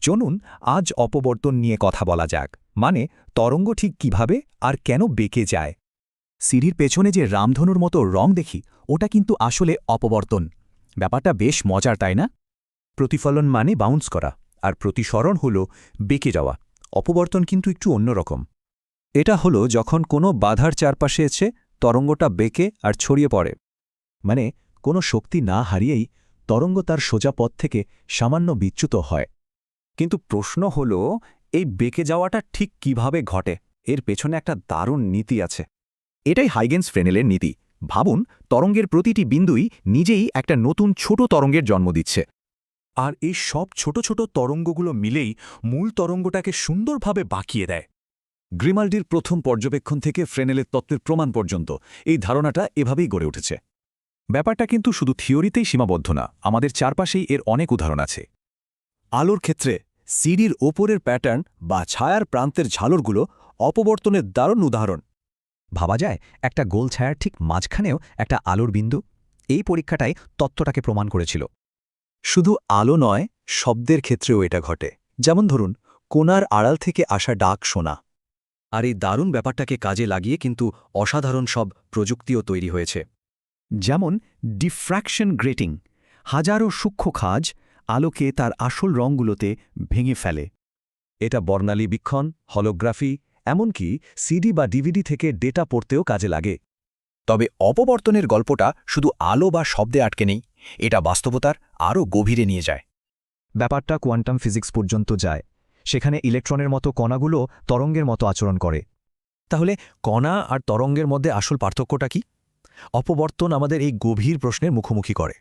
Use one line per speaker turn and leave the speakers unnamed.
চলুন আজ অপবর্তন নিয়ে কথা বলা যাক, মানে তরঙ্গ ঠিক কিভাবে আর কেন বেঁকে যায়।
সিঁড়ির পেছনে যে রামধনুর মতো রং দেখি, ওটা কিন্তু আসলে অপবর্তন। ব্যাপারটা বেশ মজার, তাই না?
প্রতিফলন মানে বাউন্স করা, আর প্রতিসরণ হল বেঁকে যাওয়া। অপবর্তন কিন্তু একটু অন্যরকম। এটা হলো যখন কোনো বাধার চারপাশে এসে তরঙ্গটা বেঁকে আর ছড়িয়ে পড়ে, মানে কোনো শক্তি না হারিয়েই তরঙ্গ তার সোজা পথ থেকে সামান্য বিচ্যুত হয়। কিন্তু প্রশ্ন হল, এই বেঁকে যাওয়াটা ঠিক কিভাবে ঘটে? এর পেছনে একটা দারুণ নীতি আছে। এটাই হাইগেন্স ফ্রেনেলের নীতি। ভাবুন, তরঙ্গের প্রতিটি বিন্দুই নিজেই একটা নতুন ছোট তরঙ্গের জন্ম দিচ্ছে, আর এই সব ছোট ছোট তরঙ্গগুলো মিলেই মূল তরঙ্গটাকে সুন্দরভাবে বাঁকিয়ে দেয়। গ্রিমাল্ডির প্রথম পর্যবেক্ষণ থেকে ফ্রেনেলের তত্ত্বের প্রমাণ পর্যন্ত এই ধারণাটা এভাবেই গড়ে উঠেছে। ব্যাপারটা কিন্তু শুধু থিওরিতেই সীমাবদ্ধ না, আমাদের চারপাশেই এর অনেক উদাহরণ আছে। আলোর ক্ষেত্রে সিঁড়ির ওপরের প্যাটার্ন বা ছায়ার প্রান্তের ঝালরগুলো অপবর্তনের দারুণ উদাহরণ।
ভাবা যায়, একটা গোল ছায়ার ঠিক মাঝখানেও একটা আলোর বিন্দু। এই পরীক্ষাটাই তত্ত্বটাকে প্রমাণ করেছিল।
শুধু আলো নয়, শব্দের ক্ষেত্রেও এটা ঘটে। যেমন ধরুন, কোণার আড়াল থেকে আসা ডাক শোনা।
আর এই দারুণ ব্যাপারটাকে কাজে লাগিয়ে কিন্তু অসাধারণ সব প্রযুক্তিও তৈরি হয়েছে।
যেমন ডিফ্র্যাকশন গ্রেটিং, হাজারো সূক্ষ্ম খাজ আলোকে তার আসল রঙগুলোতে ভেঙে ফেলে। এটা বর্ণালী বীক্ষণ, হলোগ্রাফি, এমনকি সিডি বা ডিভিডি থেকে ডেটা পড়তেও কাজে লাগে।
তবে অপবর্তনের গল্পটা শুধু আলো বা শব্দে আটকে নেই, এটা বাস্তবতার আরও গভীরে নিয়ে যায়।
ব্যাপারটা কোয়ান্টাম ফিজিক্স পর্যন্ত যায়। সেখানে ইলেকট্রনের মতো কণাগুলো তরঙ্গের মতো আচরণ করে। তাহলে কণা আর তরঙ্গের মধ্যে আসল পার্থক্যটা কি? অপবর্তন আমাদের এই গভীর প্রশ্নের মুখোমুখি করে।